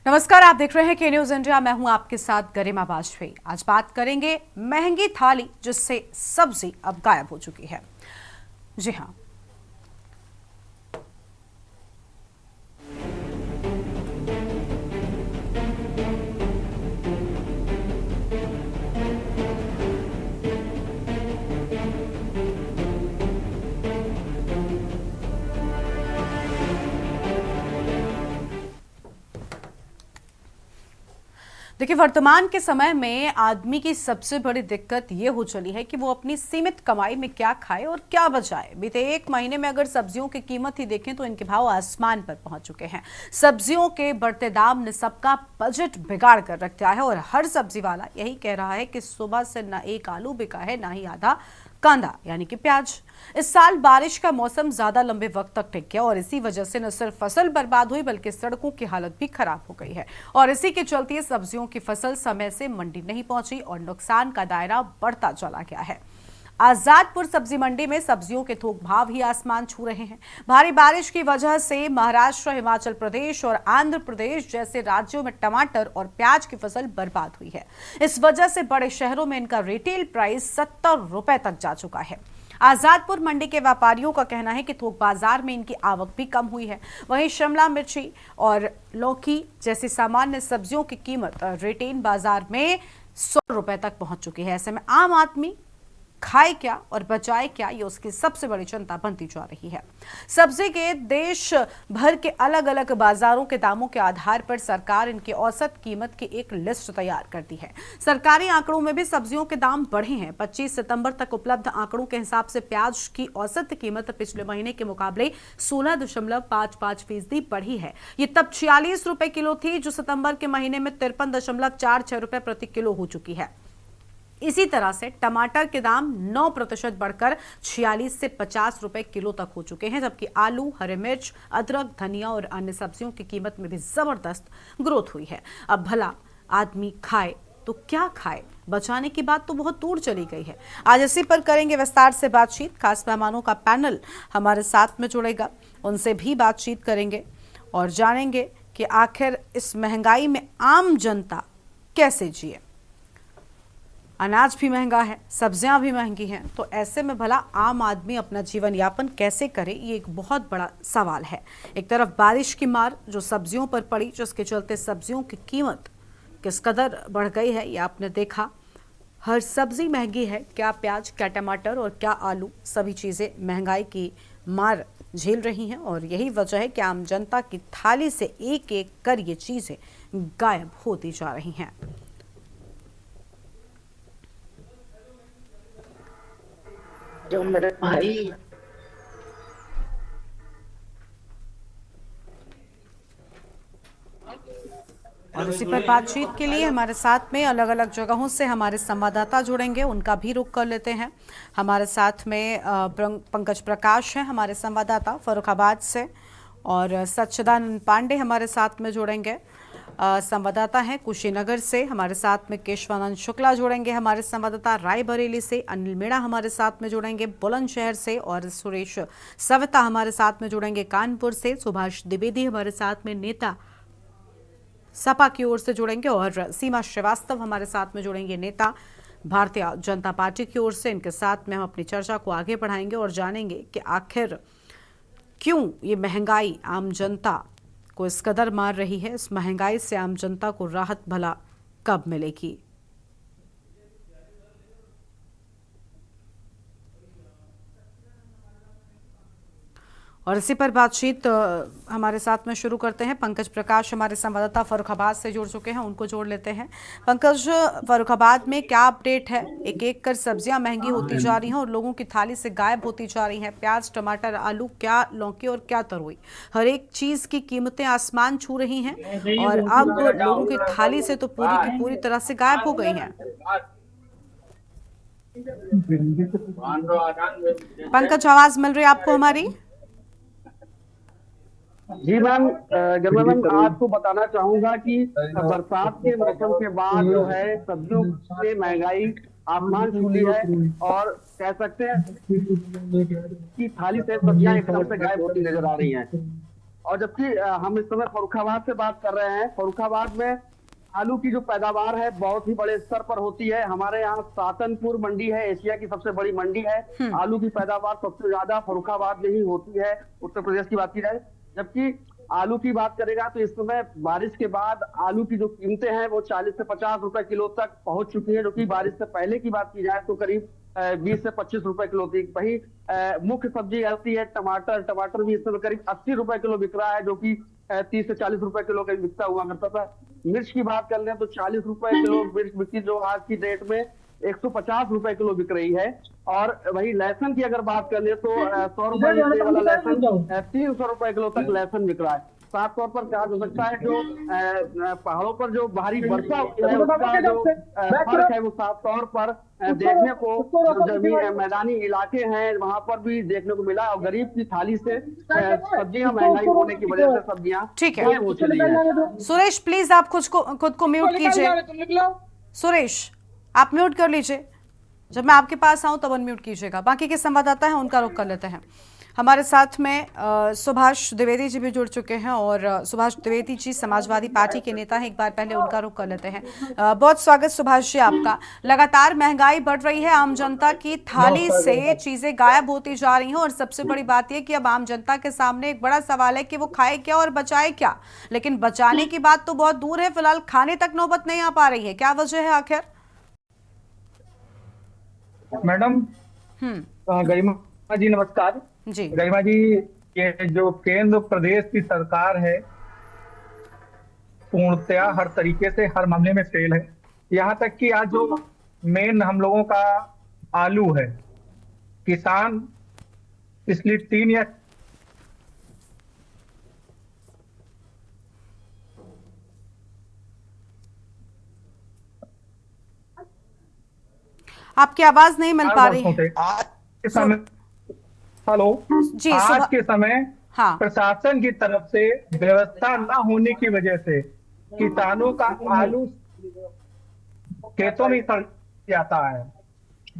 नमस्कार, आप देख रहे हैं के न्यूज इंडिया। मैं हूं आपके साथ गरिमा वाजपेयी। आज बात करेंगे महंगी थाली जिससे सब्जी अब गायब हो चुकी है। जी हां, देखिए, वर्तमान के समय में आदमी की सबसे बड़ी दिक्कत ये हो चली है कि वो अपनी सीमित कमाई में क्या खाए और क्या बचाए। बीते एक महीने में अगर सब्जियों की कीमत ही देखें तो इनके भाव आसमान पर पहुंच चुके हैं। सब्जियों के बढ़ते दाम ने सबका बजट बिगाड़ कर रख दिया है और हर सब्जी वाला यही कह रहा है कि सुबह से ना एक आलू बिका है, ना ही आधा कांदा यानी कि प्याज। इस साल बारिश का मौसम ज्यादा लंबे वक्त तक टिक गया और इसी वजह से न सिर्फ फसल बर्बाद हुई बल्कि सड़कों की हालत भी खराब हो गई है और इसी के चलते सब्जियों की फसल समय से मंडी नहीं पहुंची और नुकसान का दायरा बढ़ता चला गया है। आजादपुर सब्जी मंडी में सब्जियों के थोक भाव ही आसमान छू रहे हैं। भारी बारिश की वजह से महाराष्ट्र, हिमाचल प्रदेश और आंध्र प्रदेश जैसे राज्यों में टमाटर और प्याज की फसल बर्बाद हुई है। इस वजह से बड़े शहरों में इनका रिटेल प्राइस 70 रुपए तक जा चुका है। आजादपुर मंडी के व्यापारियों का कहना है कि थोक बाजार में इनकी आवक भी कम हुई है। वहीं शिमला मिर्ची और लौकी जैसी सामान्य सब्जियों की कीमत रिटेल बाजार में 100 रुपए तक पहुंच चुकी है। ऐसे में आम आदमी खाए क्या और बचाए क्या, ये उसकी सबसे बड़ी चिंता बनती जा रही है। सब्जी के देश भर के अलग अलग बाजारों के दामों के आधार पर सरकार इनकी औसत कीमत की एक लिस्ट तैयार करती है। सरकारी आंकड़ों में भी सब्जियों के दाम बढ़े हैं। 25 सितंबर तक उपलब्ध आंकड़ों के हिसाब से प्याज की औसत कीमत पिछले महीने के मुकाबले 16.55% बढ़ी है। ये तब 46 रुपए किलो थी जो सितंबर के महीने में 53.46 रुपए प्रति किलो हो चुकी है। इसी तरह से टमाटर के दाम 9% बढ़कर 46 से 50 रुपए किलो तक हो चुके हैं, जबकि आलू, हरे मिर्च, अदरक, धनिया और अन्य सब्जियों की कीमत में भी जबरदस्त ग्रोथ हुई है। अब भला आदमी खाए तो क्या खाए, बचाने की बात तो बहुत दूर चली गई है। आज इसी पर करेंगे विस्तार से बातचीत। खास मेहमानों का पैनल हमारे साथ में जुड़ेगा, उनसे भी बातचीत करेंगे और जानेंगे कि आखिर इस महंगाई में आम जनता कैसे जिए। अनाज भी महंगा है, सब्जियां भी महंगी हैं, तो ऐसे में भला आम आदमी अपना जीवन यापन कैसे करे, ये एक बहुत बड़ा सवाल है। एक तरफ बारिश की मार जो सब्जियों पर पड़ी, जिसके चलते सब्जियों की कीमत किस कदर बढ़ गई है ये आपने देखा। हर सब्जी महंगी है, क्या प्याज, क्या टमाटर और क्या आलू, सभी चीज़ें महंगाई की मार झेल रही हैं और यही वजह है कि आम जनता की थाली से एक एक कर ये चीज़ें गायब होती जा रही हैं। जो मेरे भाई और इसी पर बातचीत के लिए हमारे साथ में अलग अलग जगहों से हमारे संवाददाता जुड़ेंगे, उनका भी रुख कर लेते हैं। हमारे साथ में पंकज प्रकाश हैं, हमारे संवाददाता फर्रुखाबाद से, और सच्चिदानंद पांडे हमारे साथ में जुड़ेंगे, संवाददाता हैं कुशीनगर से। हमारे साथ में केशवानंद शुक्ला जुड़ेंगे, हमारे संवाददाता रायबरेली से। अनिल मीणा हमारे साथ में जुड़ेंगे बुलंदशहर से, और सुरेश सविता हमारे साथ में जुड़ेंगे कानपुर से। सुभाष द्विवेदी हमारे साथ में नेता सपा की ओर से जुड़ेंगे, और सीमा श्रीवास्तव हमारे साथ में जुड़ेंगे नेता भारतीय जनता पार्टी की ओर से। इनके साथ में हम अपनी चर्चा को आगे बढ़ाएंगे और जानेंगे कि आखिर क्यों ये महंगाई आम जनता को इस कदर मार रही है। इस महंगाई से आम जनता को राहत भला कब मिलेगी। और इसी पर बातचीत हमारे साथ में शुरू करते हैं। पंकज प्रकाश हमारे संवाददाता फर्रुखाबाद से जुड़ चुके हैं, उनको जोड़ लेते हैं। पंकज, फर्रुखाबाद में क्या अपडेट है? एक एक कर सब्जियां महंगी होती जा रही हैं और लोगों की थाली से गायब होती जा रही हैं। प्याज, टमाटर, आलू, क्या लौकी और क्या तरोई, हर एक चीज की कीमतें आसमान छू रही हैं और अब लोगों की थाली से तो पूरी की पूरी तरह से गायब हो गई हैं। पंकज, आवाज मिल रही है आपको हमारी? जी मैम, गर्मा मैम, आपको बताना चाहूंगा कि बरसात के मौसम के बाद जो है सब्जियों से महंगाई आसमान छूली है और कह सकते हैं कि थाली से सब्जियां एकदम से गायब होती नजर आ रही हैं। और जबकि हम इस समय फर्रुखाबाद से बात कर रहे हैं। फर्रुखाबाद में आलू की जो पैदावार है बहुत ही बड़े स्तर पर होती है। हमारे यहाँ सातनपुर मंडी है, एशिया की सबसे बड़ी मंडी है। आलू की पैदावार सबसे ज्यादा फर्रुखाबाद में ही होती है, उत्तर प्रदेश की बात की जाए। जबकि आलू की बात करेगा तो इस समय बारिश के बाद आलू की जो कीमतें हैं वो 40 से 50 रुपए किलो तक पहुंच चुकी है, जो कि बारिश से पहले की बात की जाए तो करीब 20 से 25 रुपए किलो थी। वही मुख्य सब्जी आती है टमाटर। टमाटर भी इस समय करीब 80 रुपए किलो बिक रहा है, जो कि 30 से 40 रुपए किलो का बिकता हुआ करता था। मिर्च की बात कर लें तो 40 रुपए किलो मिर्च बिकती, जो आज की डेट में 150 रुपए किलो बिक रही है। और वही लहसुन की अगर बात कर ले तो 100 रुपए बिकने वाला लहसुन 300 रुपए किलो तक लहसुन बिक रहा है। साफ तौर पर कहा जा सकता है जो पहाड़ों पर जो भारी वर्षा होती है उसका जो फर्क है वो साफ तौर पर देखने को जो जमीन मैदानी इलाके हैं वहां पर भी देखने को मिला। और गरीब की थाली से सब्जियां महंगाई होने की वजह से सब्जियां ठीक है। गायब हो चली हैं। सुरेश प्लीज आप खुद को म्यूट कीजिए। सुरेश आप म्यूट कर लीजिए, जब मैं आपके पास आऊं तब अनम्यूट कीजिएगा। बाकी के संवाददाता हैं उनका रुख कर लेते हैं। हमारे साथ में सुभाष द्विवेदी जी भी जुड़ चुके हैं और सुभाष द्विवेदी जी समाजवादी पार्टी के नेता हैं। एक बार पहले उनका रुख कर लेते हैं। बहुत स्वागत सुभाष जी आपका। लगातार महंगाई बढ़ रही है, आम जनता की थाली से चीजें गायब होती जा रही हैं और सबसे बड़ी बात यह कि अब आम जनता के सामने एक बड़ा सवाल है कि वो खाए क्या और बचाए क्या। लेकिन बचाने की बात तो बहुत दूर है, फिलहाल खाने तक नौबत नहीं आ पा रही है। क्या वजह है आखिर? मैडम गरिमा जी नमस्कार जी। गरिमा जी, ये जो केंद्र प्रदेश की सरकार है पूर्णतया हर तरीके से हर मामले में फेल है। यहाँ तक कि आज जो मेन हम लोगों का आलू है, किसान पिछली 3 या आपकी आवाज नहीं मिल पा रही है। आज के समय हेलो जी, आज के समय हाँ। प्रशासन की तरफ से व्यवस्था न होने की वजह से किसानों का आलू खेतों में सड़ जाता है।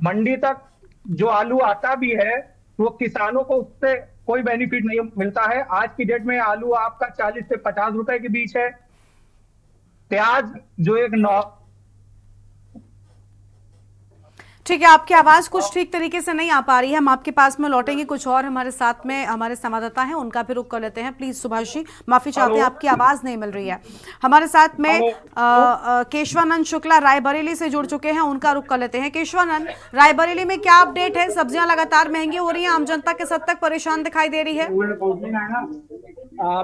मंडी तक जो आलू आता भी है वो किसानों को उससे कोई बेनिफिट नहीं मिलता है। आज की डेट में आलू आपका 40 से 50 रुपए के बीच है। प्याज जो एक ठीक है, आपकी आवाज कुछ ठीक तरीके से नहीं आ पा रही है। हम आपके पास में लौटेंगे। कुछ और हमारे साथ में हमारे संवाददाता हैं, उनका भी रुख कर लेते हैं। प्लीज सुभाष जी माफी चाहते हैं, आपकी आवाज नहीं मिल रही है। हमारे साथ में केशवानंद शुक्ला रायबरेली से जुड़ चुके हैं, उनका रुख कर लेते हैं। केशवानंद, रायबरेली में क्या अपडेट है? सब्जियां लगातार महंगी हो रही है, आम जनता के सद तक परेशान दिखाई दे रही है।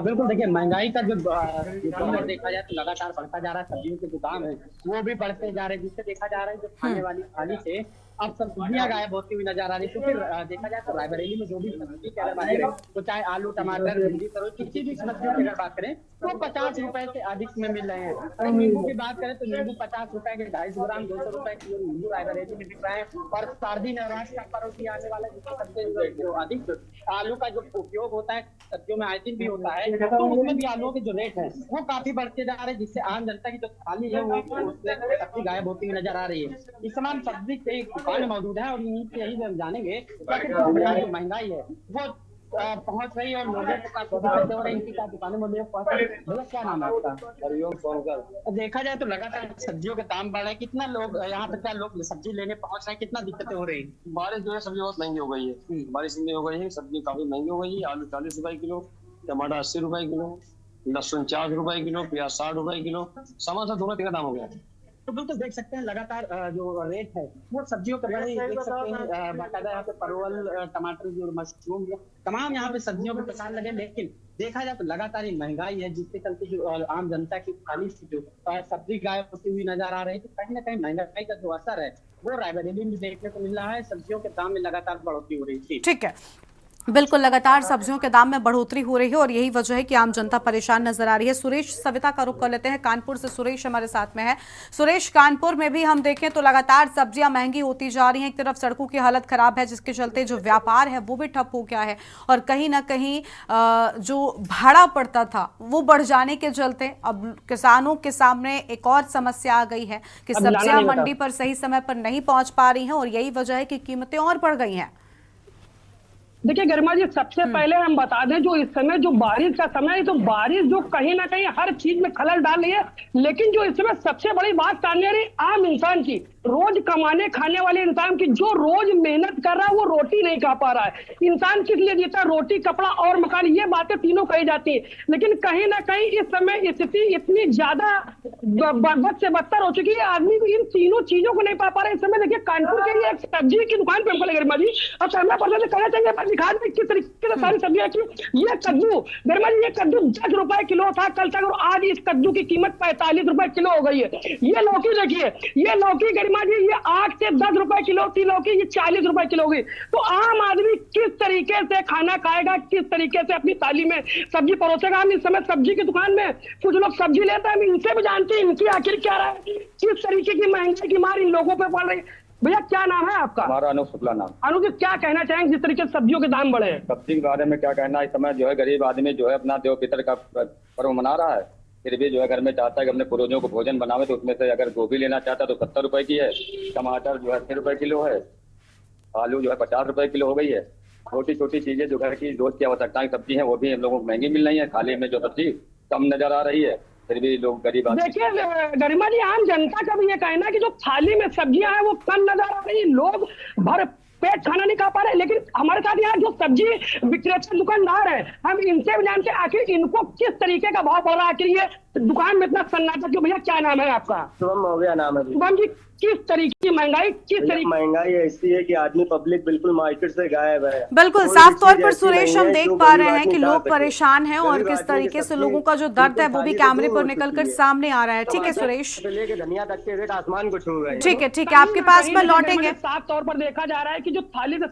बिल्कुल, देखिए महंगाई का जो देखा जाए तो लगातार बढ़ता जा रहा है। सब्जियों के दुकान है वो भी बढ़ते जा रहे हैं, जिससे देखा जा रहा है जो खाने वाली थाली से अब सब्जियां गायब होती हुई नजर आ रही है। तो फिर देखा जाए तो रायबरेली में जो भी सब्जी की अगर बात करें तो चाहे आलू टमाटर भिंडी तरोई किसी भी सब्जियों की अगर बात करें तो 50 रुपए से अधिक में मिल रहे हैं। अगर नींबू की बात करें तो नींबू 50 रुपए के 250 ग्राम 200 रुपए किलो नींबू रायबरेली में बिक रहे हैं। और सर्दी नवरात्र का पर्व भी आने वाला है, जिससे सबसे जो अधिक आलू का जो उपयोग होता है सब्जियों में आइटम भी होता है, तो उसमें भी आलूओं के जो रेट है वो काफी बढ़ते जा रहे हैं, जिससे आम जनता की जो थाली है वो सब्जी गायब होती हुई नजर आ रही है। इस समान सब्जी के दुकान में मौजूद है और यही हम जानेंगे जो महंगाई है वो पहुंच रही है और लोगों को काफी दिक्कतें हो रही है। इनकी क्या दुकानों में पहुंच रही है? क्या नाम है आपका? हरिओम सोनकर। देखा जाए तो लगातार सब्जियों के दाम बढ़ रहे हैं। कितना लोग यहाँ तक क्या लोग सब्जी लेने पहुंच रहे हैं? कितना दिक्कतें हो रही है? बारिश जो है सब्जी बहुत महंगी हो गई है। बारिश इतनी हो गई है, सब्जी काफी महंगी हो गई है। आलू 40 रुपए किलो, टमाटर 80 रुपए किलो, लहसुन 40 रुपए किलो, प्याज 60 रुपए किलो, सामान सब दोनों का दाम हो गया। तो बिल्कुल देख सकते हैं लगातार जो रेट है वो सब्जियों का बढ़े देख सकते हैं। बाकायदा यहाँ पे परवल टमाटर जो मशरूम तमाम यहाँ पे सब्जियों के प्रकार लगे। लेकिन देखा जाए तो लगातार ही महंगाई है, जिसके चलते जो आम जनता की थाली से जो सब्जी गायब होती हुई नजर आ रही है। तो कहीं ना कहीं महंगाई का जो असर है वो रायबरेली में देखने को मिल रहा है। सब्जियों के दाम में लगातार बढ़ोतरी हो रही थी। ठीक है, बिल्कुल लगातार सब्जियों के दाम में बढ़ोतरी हो रही है और यही वजह है कि आम जनता परेशान नजर आ रही है। सुरेश सविता का रुख कर लेते हैं। कानपुर से सुरेश हमारे साथ में है। सुरेश, कानपुर में भी हम देखें तो लगातार सब्जियां महंगी होती जा रही हैं। एक तरफ सड़कों की हालत खराब है, जिसके चलते जो व्यापार है वो भी ठप हो गया है और कहीं ना कहीं जो भाड़ा पड़ता था वो बढ़ जाने के चलते अब किसानों के सामने एक और समस्या आ गई है कि सब्जियां मंडी पर सही समय पर नहीं पहुंच पा रही हैं और यही वजह है कि कीमतें और बढ़ गई हैं। देखिए गरिमा जी, सबसे पहले हम बता दें जो इस समय जो बारिश का समय है, तो बारिश जो कहीं ना कहीं हर चीज में खलल डाल रही है, लेकिन जो इस समय सबसे बड़ी बात सामने आ रही है आम इंसान की, रोज कमाने खाने वाले इंसान की, जो रोज मेहनत कर रहा है वो रोटी नहीं खा पा रहा है। इंसान किस लिए जीता है? रोटी, कपड़ा और मकान, ये बातें तीनों कही जाती है, लेकिन कहीं ना कहीं इस समय स्थिति इतनी ज्यादा बद से बदतर हो चुकी है, आदमी इन तीनों चीजों को नहीं पा रहा है। इस समय देखिए कानपुर के लिए एक सब्जी की दुकान पे हमको लगे गरिमा जी, अब समय पर कहना चाहिए दिखा दें किस तरीके से सारी सब्जियां रखी। ये कद्दू गरिमा जी, ये कद्दू 10 रुपए किलो था कल तक, और आज इस कद्दू की कीमत 45 रुपए किलो हो गई है। ये लौकी देखिए, ये लौकी गरिमा जी ये 8 से 10 रुपए किलो थी लौकी, ये 40 रुपए किलो हो गई। तो आम आदमी किस तरीके से खाना खाएगा, किस तरीके से अपनी थाली में सब्जी परोसेगा? हम इस समय सब्जी की दुकान में कुछ लोग सब्जी लेते हैं, हम इनसे भी जानते हैं इनकी आखिर क्या रहा है, किस तरीके की महंगाई की मार इन लोगों पे पड़ रही है। भैया क्या नाम है आपका? हमारा अनूप शुक्ला नाम। अनु जी, क्या कहना चाहेंगे जिस तरीके से सब्जियों के दाम बढ़े हैं? सब्जी के बारे में क्या कहना, इस समय जो है गरीब आदमी जो है अपना देव पितर का पर्व मना रहा है, फिर भी जो है घर में चाहता है कि अपने पूर्वजों को भोजन बनावे, तो उसमें से अगर गोभी लेना चाहता है तो 70 रुपए की है, टमाटर जो है 80 रुपए किलो है, आलू जो है 50 रुपए किलो हो गई है। छोटी छोटी चीजें जो घर की रोज की आवश्यकता की सब्जी है वो भी हम लोगों को महंगी मिल रही है, थाली में जो सब्जी कम नजर आ रही है, फिर भी लोग गरीब आदमी। देखिए गरिमा जी, आम जनता का भी ये कहना है कि जो थाली में सब्जियां हैं वो कम नजर आ रही, लोग भर पेट खाना नहीं खा पा रहे। लेकिन हमारे साथ यहाँ जो सब्जी विक्रेता दुकानदार है, हम इनसे भी जानते हैं आखिर इनको किस तरीके का भाव पड़ रहा है, आखिर ये दुकान में इतना सन्नाटा क्यों? भैया क्या नाम है आपका? शुभम मौर्य नाम है। शुभम जी, किस तरीके की महंगाई, किस तरीके महंगाई ऐसी है कि आदमी पब्लिक बिल्कुल मार्केट से गायब है। बिल्कुल साफ तौर पर सुरेश हम देख पा रहे हैं कि लोग परेशान हैं और किस तरीके से लोगों का जो दर्द है वो भी कैमरे पर निकलकर सामने आ रहा है। ठीक है सुरेश, लेके धनिया तक के रेट आसमान को छू गए। ठीक है आपके पास में लौटेंगे। साफ तौर पर देखा जा रहा है कि जो थाली में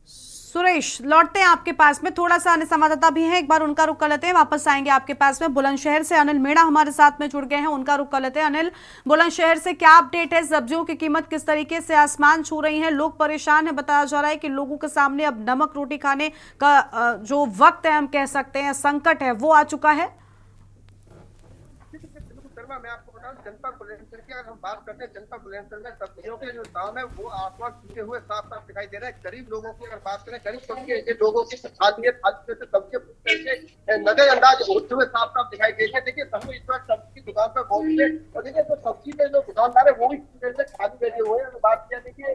सुरेश लौटते हैं आपके पास में, थोड़ा सा अन्य संवाददाता भी हैं, एक बार उनका रुख कर लेते हैं, वापस आएंगे आपके पास में। बुलंदशहर से अनिल मीणा हमारे साथ में जुड़ गए हैं, उनका रुख कर लेते हैं। अनिल, बुलंदशहर से क्या अपडेट है? सब्जियों की कीमत किस तरीके से आसमान छू रही है, लोग परेशान है, बताया जा रहा है कि लोगों के सामने अब नमक रोटी खाने का जो वक्त है, हम कह सकते हैं संकट है, वो आ चुका है। मैं आपको बता दूं, जनता बुलंदशहर की अगर हम बात करते हैं, जनता बुलंदशहर में सब्जियों के जो दाम है वो आसमान छूते हुए साफ साफ दिखाई दे रहे हैं। गरीब लोगों की अगर बात करें, गरीब के लोगों की थाली से सब्जी नजरअंदाज होते हुए साफ साफ दिखाई दे रही है। देखिए हम इस वक्त सब्जी की दुकान पर पहुंचे और देखिए जो सब्जी के जो दुकानदार है वो भी खाली बैठे हुए हैं। बात किया देखिए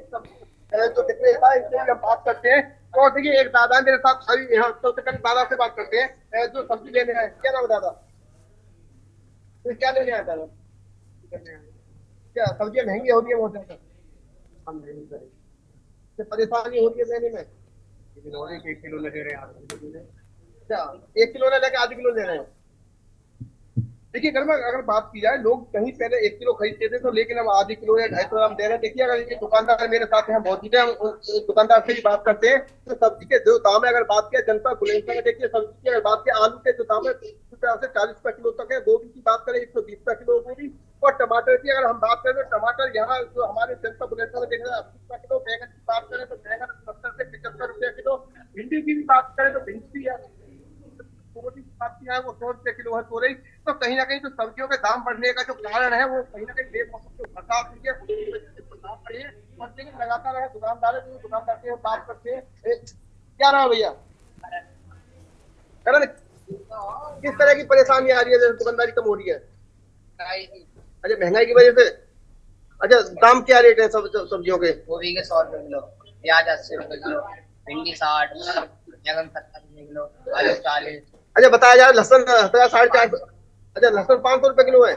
जो विक्रेता है इससे हम बात करते हैं, और देखिए एक दादा मेरे साथ सभी यहाँ दादा से बात करते हैं जो सब्जी लेने आए। क्या नाम दादा? क्या लेने आया था? क्या सब्जियां महंगी हो रही है बहुत ज्यादा? परेशानी हो रही है लेने में? 1 किलो ले रहे हैं, क्या 1 किलो ले लेके आधे किलो ले रहे हैं? देखिए घर में अगर बात की जाए, लोग कहीं पहले 1 किलो खरीदते थे तो, लेकिन हम आधे किलो या 250 ग्राम दे रहे हैं। देखिए अगर ये दुकानदार मेरे साथ हैं मौजूद है, हम दुकानदार से ही बात करते हैं। तो सब्जी के जो दाम है अगर बात किया जनता बुलंदशहर में, देखिए सब्जी की अगर बात किया, आलू के जो दाम है 30 रुपए से 40 रुपए किलो तक है। गोभी की बात करें 120 रुपए किलो गोभी, और टमाटर की अगर हम बात करें तो टमाटर यहाँ जो हमारे जनता बुलंदशहर में देख रहे हैं 80 रुपए किलो। बैगन की बात करें तो बैगन 70 से 75 रुपए किलो। भिंडी की भी बात करें तो भिंडी भी है वो 100 रुपए किलो है तोरई। तो कहीं ना कहीं जो सब्जियों के दाम बढ़ने का जो कारण है वो कहीं ना कहीं बेमौसम जो बरसात हुई है और लेकिन लगातार है दुकानदार से बात करते हैं। क्या रहा भैया करण, किस तरह की परेशानी आ रही है? दुकानदारी कम हो रही है? अच्छा महंगाई की वजह से। अच्छा दाम क्या रेट है सब्जियों के? गोभी के 100 रुपए किलो, प्याज 80 रुपए किलो, भिंडी 60, बैंगन 70 रुपए किलो, आलू 40। अच्छा बताया जा रहा लहसुन 450। अच्छा लहसुन 500 रुपए किलो है।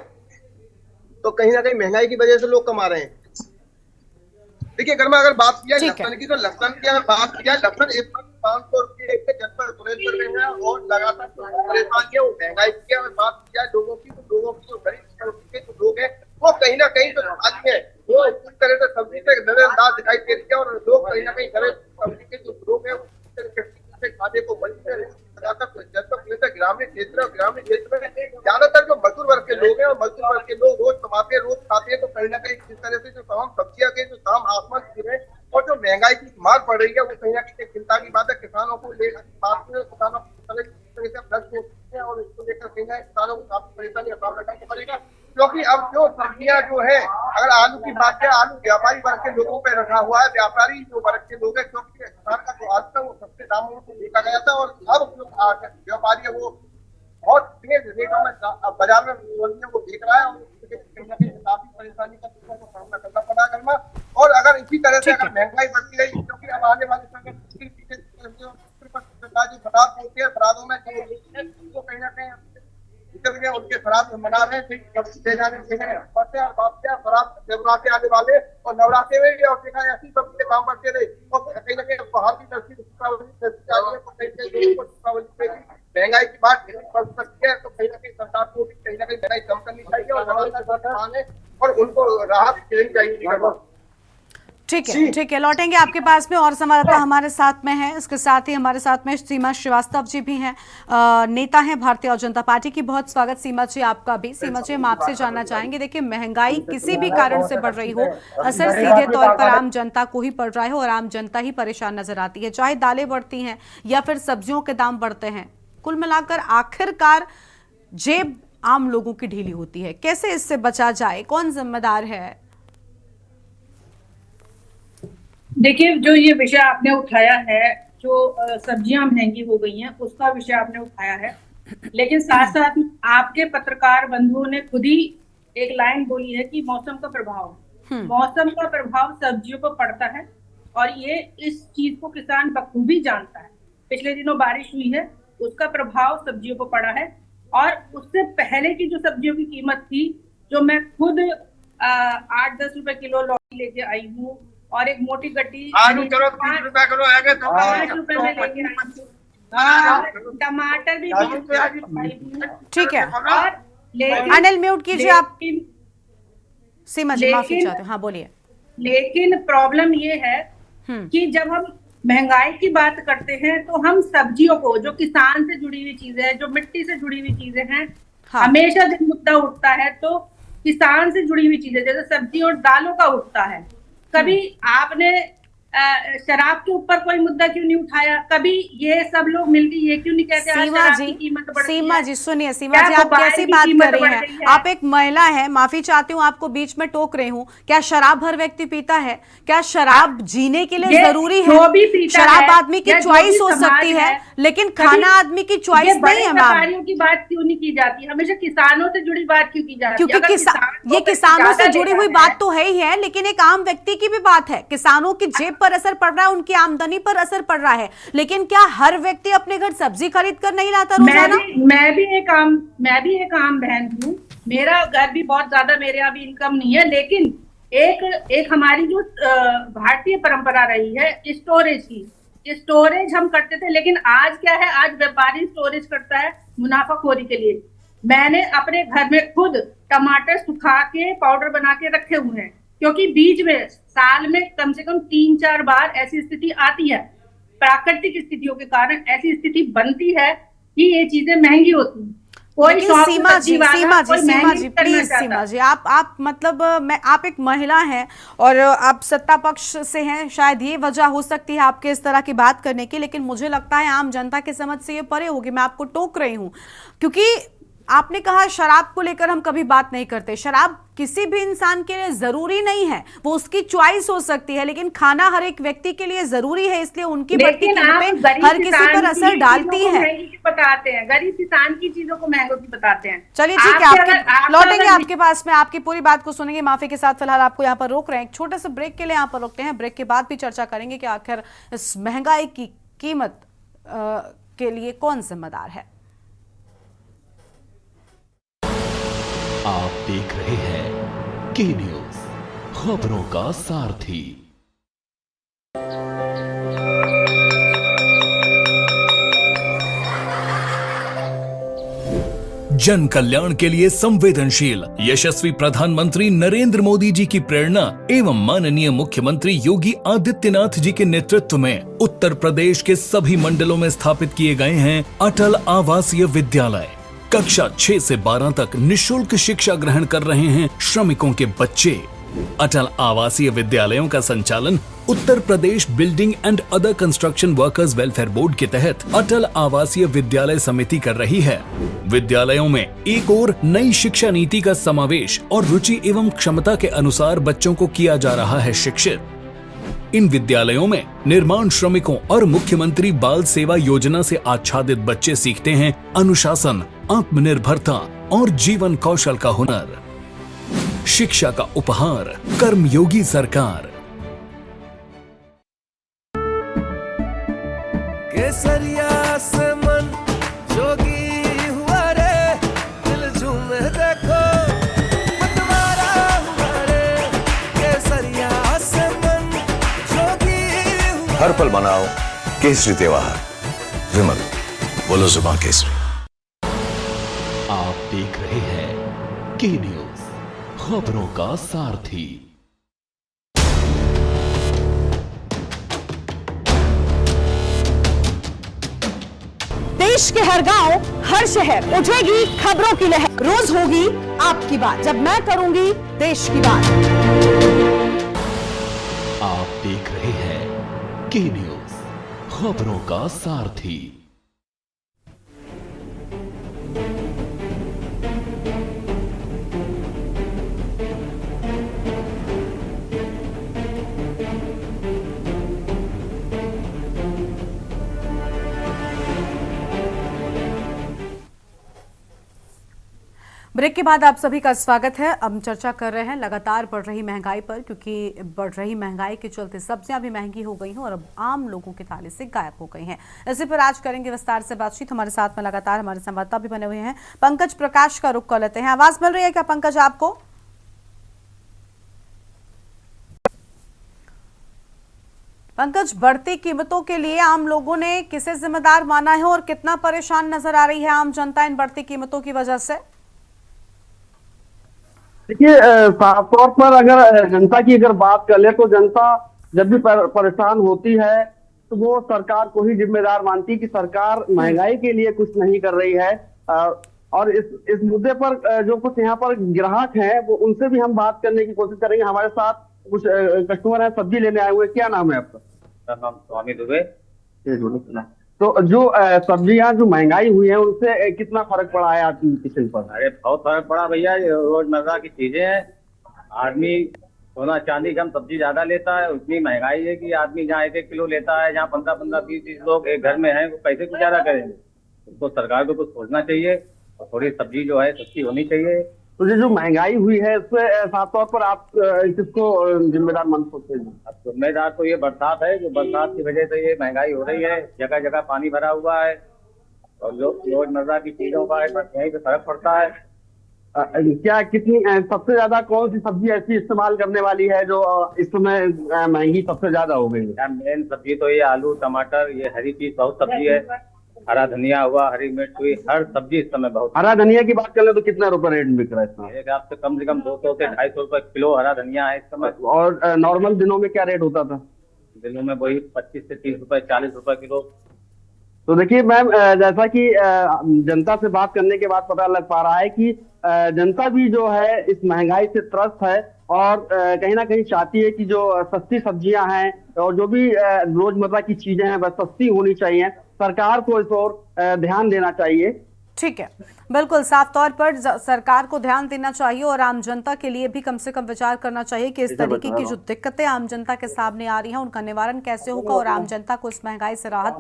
तो कहीं ना कहीं महंगाई की वजह से लोग कमा रहे हैं। देखिए घर में अगर बात किया लहसुन की, तो लहसुन की अगर बात किया, लहसुन 500 रुपए जनपद बुलंदशहर में है और लगातार परेशानी है वो महंगाई की। अगर बात किया लोगों की, तो लोगों की जो गरीब के जो लोग हैं वो कहीं ना कहीं जो आदमी है वो इस तरह से सब्जी से नजरअंदाज दिखाई दे रही है, और लोग कहीं ना कहीं गरीब सब्जी के जो लोग हैं खाने को बनते हैं। ग्रामीण क्षेत्र में ज्यादातर जो मजदूर वर्ग के लोग हैं और मजदूर वर्ग के लोग रोज कमाते हैं, रोज खाते हैं। तो कहीं ना कहीं इस तरह से जो तमाम सब्जियां के जो दाम आसमान छू रहे हैं और जो महंगाई की मार पड़ रही है वो कहीं ना कहीं चिंता की बात है। किसानों को लेकर बात में किसानों और इसको लेकर कहीं ना किसानों को काफी परेशानी का सामना करना पड़ेगा, क्योंकि अब जो सब्जियां जो है, अगर आलू की बात है, आलू व्यापारी वर्ग के लोगों पे रखा हुआ है। व्यापारी जो वर्ग के लोग हैं, क्योंकि किसान का जो आलू है वो देखा गया था। और अब जो व्यापारी है वो बहुत तेज रेटों में बाजार में सब्जियों को बेच रहा है और कहीं ना कहीं काफी परेशानी का सामना करना पड़ा करना। और अगर इसी तरह से अगर महंगाई बढ़ती रही, क्योंकि अब आने वाले समय में जो फराद होते हैं, फरादों में जो कहीं ना कहीं उनके फराद मना रहे हैं, नवरात्रे आने वाले और नवरात्रे में भी और देखा ऐसी सब्जी के दाम बढ़ते रहे और कहीं ना कहीं बाहर की महंगाई की बात पड़ सकती है। तो कहीं ना कहीं सरकार को भी कहीं ना कहीं महंगाई कम करनी चाहिए और उनको राहत देनी चाहिए। ठीक है, लौटेंगे आपके पास में। और संवाददाता हमारे साथ में है, इसके साथ ही हमारे साथ में सीमा श्रीवास्तव जी भी हैं, नेता हैं भारतीय जनता पार्टी की। बहुत स्वागत सीमा जी आपका भी। सीमा जी, हम आपसे जानना चाहेंगे, देखिए महंगाई किसी भी कारण से बढ़ रही हो, असर सीधे तौर पर आम जनता को ही पड़ रहा है और आम जनता ही परेशान नजर आती है, चाहे दालें बढ़ती हैं या फिर सब्जियों के दाम बढ़ते हैं। कुल मिलाकर आखिरकार जेब आम लोगों की ढीली होती है। कैसे इससे बचा जाए, कौन जिम्मेदार है? देखिए, जो ये विषय आपने उठाया है, जो सब्जियां महंगी हो गई हैं, उसका विषय आपने उठाया है, लेकिन साथ साथ आपके पत्रकार बंधुओं ने खुद ही एक लाइन बोली है कि मौसम का प्रभाव सब्जियों पर पड़ता है और ये इस चीज को किसान बखूबी जानता है। पिछले दिनों बारिश हुई है, उसका प्रभाव सब्जियों पर पड़ा है। और उससे पहले की जो सब्जियों की कीमत थी, जो मैं खुद 8-10 रुपए किलो लौकी लेके आई हूँ और एक मोटी गड्डी आलू चलो 30 रुपए किलो है, 5 रुपए में लेके आई हूँ। टमाटर भी 20 रुपए। ठीक है, और अनिल म्यूट कीजिए आप। सीमा जी माफी चाहते हैं, हाँ बोलिए। लेकिन प्रॉब्लम ये है कि जब हम महंगाई की बात करते हैं तो हम सब्जियों को, जो किसान से जुड़ी हुई चीजें हैं, जो मिट्टी से जुड़ी हुई चीजें हैं, हमेशा जब मुद्दा उठता है तो किसान से जुड़ी हुई चीजें जैसे सब्जी और दालों का उठता है। कभी आपने शराब के ऊपर कोई मुद्दा क्यों नहीं उठाया? कभी ये सब लोग मिलकर ये क्यों नहीं कहते सीमा जी सुनिए, सीमा जी आप कैसी बात कर रही हैं? आप एक महिला है, माफी चाहती हूँ आपको बीच में टोक रही हूँ। क्या शराब हर व्यक्ति पीता है? क्या शराब जीने के लिए जरूरी है? शराब आदमी की चॉइस हो सकती है, लेकिन खाना आदमी की चॉइस नहीं है। व्यापारियों की बात क्यों नहीं की जाती? हमेशा किसानों से जुड़ी बात क्यों की जाती है? क्योंकि ये किसानों से जुड़ी हुई बात तो है ही है, लेकिन एक आम व्यक्ति की भी बात है। किसानों की जेब पर असर पड़ रहा है, उनकी आमदनी पर असर पड़ रहा है, लेकिन क्या हर व्यक्ति अपने घर सब्जी खरीद कर नहीं लाता रोजाना? मैं भी एक आम बहन हूँ, मेरा घर भी बहुत ज्यादा, मेरे यहाँ भी इनकम नहीं है, लेकिन एक हमारी जो भारतीय परंपरा रही है स्टोरेज की, स्टोरेज हम करते थे। लेकिन आज क्या है, आज व्यापारी स्टोरेज करता है मुनाफाखोरी के लिए। मैंने अपने घर में खुद टमाटर सुखा के पाउडर बना के रखे हुए हैं, क्योंकि बीच में साल में कम से कम 3-4 बार ऐसी स्थिति आती है, प्राकृतिक स्थितियों के कारण ऐसी स्थिति बनती है कि ये चीजें महंगी होती हैं। सीमा जी प्लीज, सीमा जी आप मतलब आप एक महिला हैं और आप सत्ता पक्ष से हैं, शायद ये वजह हो सकती है आपके इस तरह की बात करने की, लेकिन मुझे लगता है आम जनता की समझ से ये परे होगी। मैं आपको टोक रही हूँ क्योंकि आपने कहा शराब को लेकर हम कभी बात नहीं करते। शराब किसी भी इंसान के लिए जरूरी नहीं है, वो उसकी चॉइस हो सकती है, लेकिन खाना हर एक व्यक्ति के लिए जरूरी है, इसलिए उनकी बढ़ती कीमतें हर किसी पर असर डालती हैं। बताते हैं गरीब किसान की चीजों को महंगों की बताते हैं। चलिए ठीक है, लौटेंगे आपके पास में, आपकी पूरी बात को सुनेंगे माफी के साथ। फिलहाल आपको यहाँ पर रोक रहे हैं, एक छोटे से ब्रेक के लिए यहाँ पर रोकते हैं। ब्रेक के बाद भी चर्चा करेंगे कि आखिर इस महंगाई की कीमत के लिए कौन जिम्मेदार है। आप देख रहे हैं के न्यूज, खबरों का सारथी। जन कल्याण के लिए संवेदनशील यशस्वी प्रधानमंत्री नरेंद्र मोदी जी की प्रेरणा एवं माननीय मुख्यमंत्री योगी आदित्यनाथ जी के नेतृत्व में उत्तर प्रदेश के सभी मंडलों में स्थापित किए गए हैं अटल आवासीय विद्यालय। कक्षा 6 से 12 तक निःशुल्क शिक्षा ग्रहण कर रहे हैं श्रमिकों के बच्चे। अटल आवासीय विद्यालयों का संचालन Uttar Pradesh building and other construction workers welfare board के तहत अटल आवासीय विद्यालय समिति कर रही है। विद्यालयों में एक और नई शिक्षा नीति का समावेश और रुचि एवं क्षमता के अनुसार बच्चों को किया जा रहा है शिक्षित। इन विद्यालयों में निर्माण श्रमिकों और मुख्यमंत्री बाल सेवा योजना से आच्छादित बच्चे सीखते हैं अनुशासन, आत्मनिर्भरता और जीवन कौशल का हुनर। शिक्षा का उपहार कर्मयोगी सरकार। केसरिया से मन जोगी हुआ रे, दिल झूमे देखो मतवारा हुआ रे। केसरिया से मन जोगी हुआ। हर पल मनाओ केसरी त्योहार। विमल, बोलो जुबान केसरी। आप देख रहे हैं के न्यूज, खबरों का सारथी। देश के हर गांव, हर शहर उठेगी खबरों की लहर। रोज होगी आपकी बात, जब मैं करूंगी देश की बात। आप देख रहे हैं के न्यूज, खबरों का सारथी। ब्रेक के बाद आप सभी का स्वागत है। अब चर्चा कर रहे हैं लगातार बढ़ रही महंगाई पर, क्योंकि बढ़ रही महंगाई के चलते सब्जियां भी महंगी हो गई हैं और अब आम लोगों के थाली से गायब हो गई हैं। इसी पर आज करेंगे विस्तार से बातचीत। हमारे साथ में लगातार हमारे संवाददाता भी बने हुए हैं। पंकज प्रकाश का रुख कर लेते हैं। आवाज मिल रही है क्या पंकज आपको? पंकज, बढ़ती कीमतों के लिए आम लोगों ने किसे जिम्मेदार माना है और कितना परेशान नजर आ रही है आम जनता इन बढ़ती कीमतों की वजह से? देखिए, साफ तौर पर अगर जनता की अगर बात कर ले तो जनता जब भी परेशान होती है तो वो सरकार को ही जिम्मेदार मानती है कि सरकार महंगाई के लिए कुछ नहीं कर रही है। और इस मुद्दे पर जो कुछ यहाँ पर ग्राहक हैं वो उनसे भी हम बात करने की कोशिश करेंगे। हमारे साथ कुछ कस्टमर हैं, सब्जी लेने आए हुए। क्या नाम है आपका? मेरा नाम स्वामी दुबे। तो जो सब्जियां जो महंगाई हुई है उनसे कितना फर्क पड़ा है आपकी किचन पर? अरे बहुत फर्क पड़ा भैया, रोजमर्रा की चीजें हैं। आदमी सोना चांदी कम, सब्जी ज्यादा लेता है। उतनी महंगाई है कि आदमी जहाँ 1-1 किलो लेता है, जहाँ 15-15, 20-20 लोग एक घर में हैं, वो कैसे गुजारा करेंगे? तो सरकार को कुछ सोचना चाहिए और थोड़ी सब्जी जो है सस्ती होनी चाहिए। तो ये जो महंगाई हुई है इससे साफ तौर पर आप किसको जिम्मेदार मान सकते हैं? अब जिम्मेदार तो ये बरसात है, जो बरसात की वजह से ये महंगाई हो रही है। जगह जगह पानी भरा हुआ है और रोजमर्रा की चीजों का यहीं पे फर्क पड़ता है। क्या कितनी सबसे ज्यादा कौन सी सब्जी ऐसी इस्तेमाल करने वाली है जो इस समय महंगी सबसे ज्यादा हो गई है? मेन सब्जी तो ये आलू, टमाटर, ये हरी चीज बहुत सब्जी है। हरा धनिया हुआ, हरी मिर्च हुई, हर सब्जी इस समय बहुत। हरा धनिया की बात कर ले तो कितना रुपए रेट बिक रहा है इस समय? एक आपसे कम से कम 200 से 250 रुपए किलो हरा धनिया है इस समय। और नॉर्मल दिनों में क्या रेट होता था? दिनों में वही 25 से 30 रुपए, 40 रुपए किलो। तो देखिए मैम, जैसा कि जनता से बात करने के बाद पता लग पा रहा है कि जनता भी जो है इस महंगाई से त्रस्त है और कहीं ना कहीं चाहती है कि जो सस्ती सब्जियां हैं और जो भी रोजमर्रा की चीजें हैं वह सस्ती होनी चाहिए। सरकार को इस ओर ध्यान देना चाहिए। ठीक है, बिल्कुल साफ तौर पर सरकार को ध्यान देना चाहिए और आम जनता के लिए भी कम से कम विचार करना चाहिए कि इस तरीके की जो दिक्कतें आम जनता के सामने आ रही हैं उनका निवारण कैसे होगा और आम जनता को इस महंगाई से राहत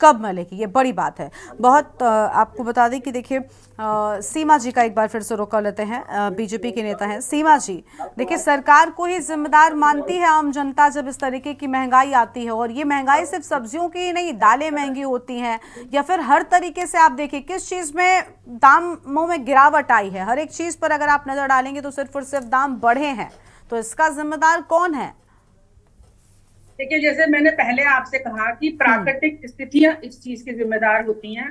कब मिलेगी, ये बड़ी बात है। बहुत आपको बता दें कि देखिए सीमा जी का एक बार फिर से रोक लेते हैं, बीजेपी के नेता हैं सीमा जी। देखिए, सरकार को ही जिम्मेदार मानती है आम जनता जब इस तरीके की महंगाई आती है, और ये महंगाई सिर्फ सब्जियों की ही नहीं, दालें महंगी होती हैं या फिर हर तरीके से आप देखिए किस चीज में दामों में गिरावट आई है। हर एक चीज पर अगर आप नजर डालेंगे तो सिर्फ और सिर्फ दाम बढ़े हैं, तो इसका जिम्मेदार कौन है? देखिए, जैसे मैंने पहले आपसे कहा कि प्राकृतिक स्थितियां इस चीज की जिम्मेदार होती हैं।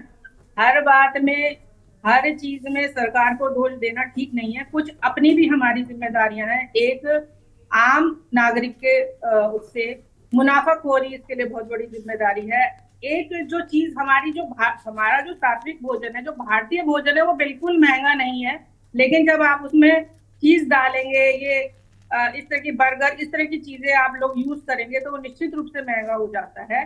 हर बात में, हर चीज में सरकार को दोष देना ठीक नहीं है। कुछ अपनी भी हमारी जिम्मेदारियां हैं। एक आम नागरिक के उससे मुनाफाखोरी इसके लिए बहुत बड़ी जिम्मेदारी है। एक जो चीज हमारी हमारा जो सात्विक भोजन है, जो भारतीय भोजन है, वो बिल्कुल महंगा नहीं है, लेकिन जब आप उसमें चीज डालेंगे, ये इस तरह की बर्गर, इस तरह की चीजें आप लोग यूज करेंगे तो वो निश्चित रूप से महंगा हो जाता है।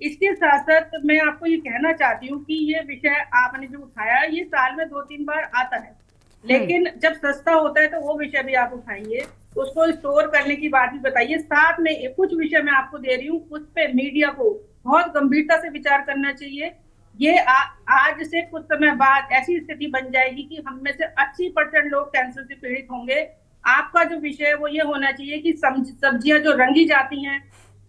इसके साथ साथ मैं आपको ये कहना चाहती हूँ कि ये विषय आपने जो उठाया ये साल में 2-3 बार आता है, लेकिन जब सस्ता होता है तो वो विषय भी आप उठाइए। उसको स्टोर करने की बात भी बताइए। साथ में कुछ विषय मैं आपको दे रही हूँ, उस पे मीडिया को बहुत गंभीरता से विचार करना चाहिए। ये आज से कुछ समय बाद ऐसी स्थिति बन जाएगी कि हम में से 80% लोग कैंसर से पीड़ित होंगे। आपका जो विषय है वो ये होना चाहिए कि सब्जियां जो रंगी जाती हैं,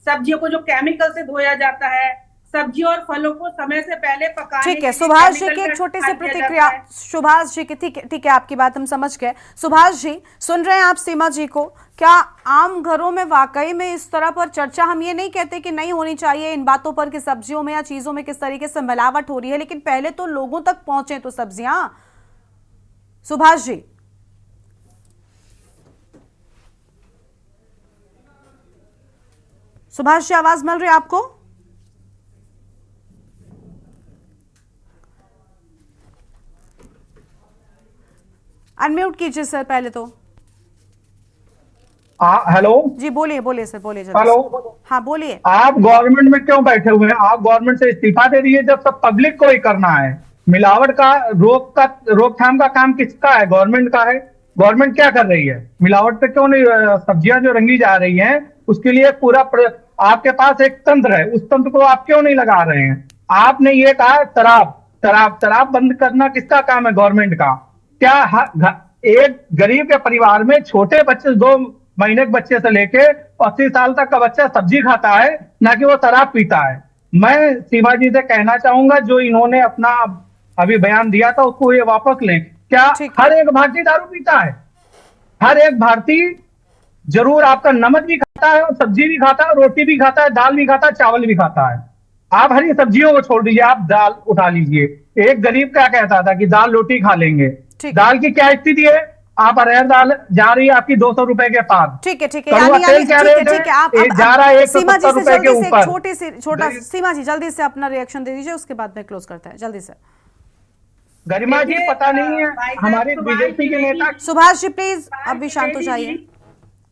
सब्जियों को जो केमिकल से धोया जाता है, सब्जियों और फलों को समय से पहले पकाने ठीक है सुभाष जी की एक छोटी सी प्रतिक्रिया। सुभाष जी की ठीक है, आपकी बात हम समझ गए। सुभाष जी सुन रहे हैं आप सीमा जी को, क्या आम घरों में वाकई में इस तरह पर चर्चा, हम ये नहीं कहते कि नहीं होनी चाहिए इन बातों पर कि सब्जियों में या चीजों में किस तरीके से मिलावट हो रही है, लेकिन पहले तो लोगों तक पहुंचे तो सब्जियां। सुभाष जी आवाज मिल रही है आपको? अनम्यूट कीजिए सर पहले तो। हेलो जी बोलिए सर, बोलिए। हेलो हाँ बोलिए। आप गवर्नमेंट में क्यों बैठे हुए हैं? आप गवर्नमेंट से इस्तीफा दे दीजिए, जब सब पब्लिक को ही करना है। मिलावट का रोकथाम का काम किसका है? गवर्नमेंट का है। गवर्नमेंट क्या कर रही है? मिलावट पे क्यों नहीं, सब्जियां जो रंगी जा रही हैं उसके लिए पूरा आपके पास एक तंत्र है, उस तंत्र को आप क्यों नहीं लगा रहे हैं? आपने ये कहा शराब बंद करना किसका काम है? गवर्नमेंट का। क्या एक गरीब के परिवार में छोटे बच्चे 2 महीने के बच्चे से लेके 80 साल तक का बच्चा सब्जी खाता है, ना कि वो शराब पीता है? मैं सीमा जी से कहना चाहूंगा, जो इन्होंने अपना अभी बयान दिया था उसको ये वापस लें। क्या हर एक भारतीय दारू पीता है? हर एक भारतीय जरूर आपका नमक भी खाता है और सब्जी भी खाता है, रोटी भी खाता है, दाल भी खाता है, चावल भी खाता है। आप हरी सब्जियों को छोड़ दीजिए, आप दाल उठा लीजिए। एक गरीब क्या कहता था कि दाल रोटी खा लेंगे। दाल की क्या स्थिति है? आप अरहर दाल जा रही है आपकी 200 रुपए के पार। ठीक है ठीक है, आप जा रहा है 170 रुपए के ऊपर। छोटा सीमा जी जल्दी से अपना रिएक्शन दे दीजिए, उसके बाद में क्लोज करते हैं जल्दी से। गरिमा जी पता नहीं है हमारे बीजेपी के नेता। सुभाष जी प्लीज अभी शांत हो जाइए।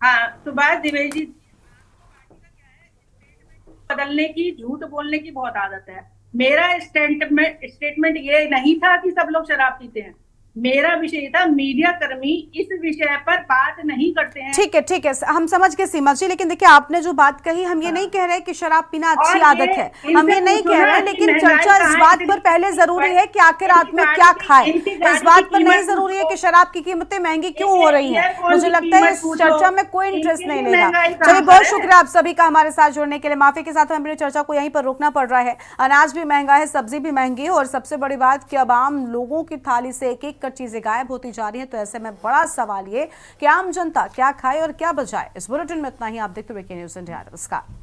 हाँ सुभाष द्विवेदी जी, बदलने की, झूठ बोलने की बहुत आदत है। मेरा स्टेटमेंट ये नहीं था कि सब लोग शराब पीते हैं। मेरा विषय था मीडिया कर्मी इस विषय पर बात नहीं करते हैं। ठीक है हम समझ गए सीमा जी, लेकिन देखिए आपने जो बात कही, हम ये नहीं कह रहे कि शराब पीना अच्छी आदत है, हम ये नहीं कह रहे, लेकिन चर्चा इस बात पर पहले जरूरी है कि आखिर आदमी क्या खाए। इस बात पर नहीं जरूरी है कि शराब की कीमतें महंगी क्यों हो रही है। मुझे लगता है इस चर्चा में कोई इंटरेस्ट नहीं लेगा। चलिए बहुत शुक्रिया आप सभी का हमारे साथ जुड़ने के लिए। माफी के साथ हमें चर्चा को यहीं पर रोकना पड़ रहा है। अनाज भी महंगा है, सब्जी भी महंगी है, और सबसे बड़ी बात कि अब आम लोगों की थाली से एक चीजें गायब होती जा रही है। तो ऐसे में बड़ा सवाल ये कि आम जनता क्या खाए और क्या बचाए। इस बुलेटिन में इतना ही। आप देखते हुए के न्यूज़ इंडिया। नमस्कार।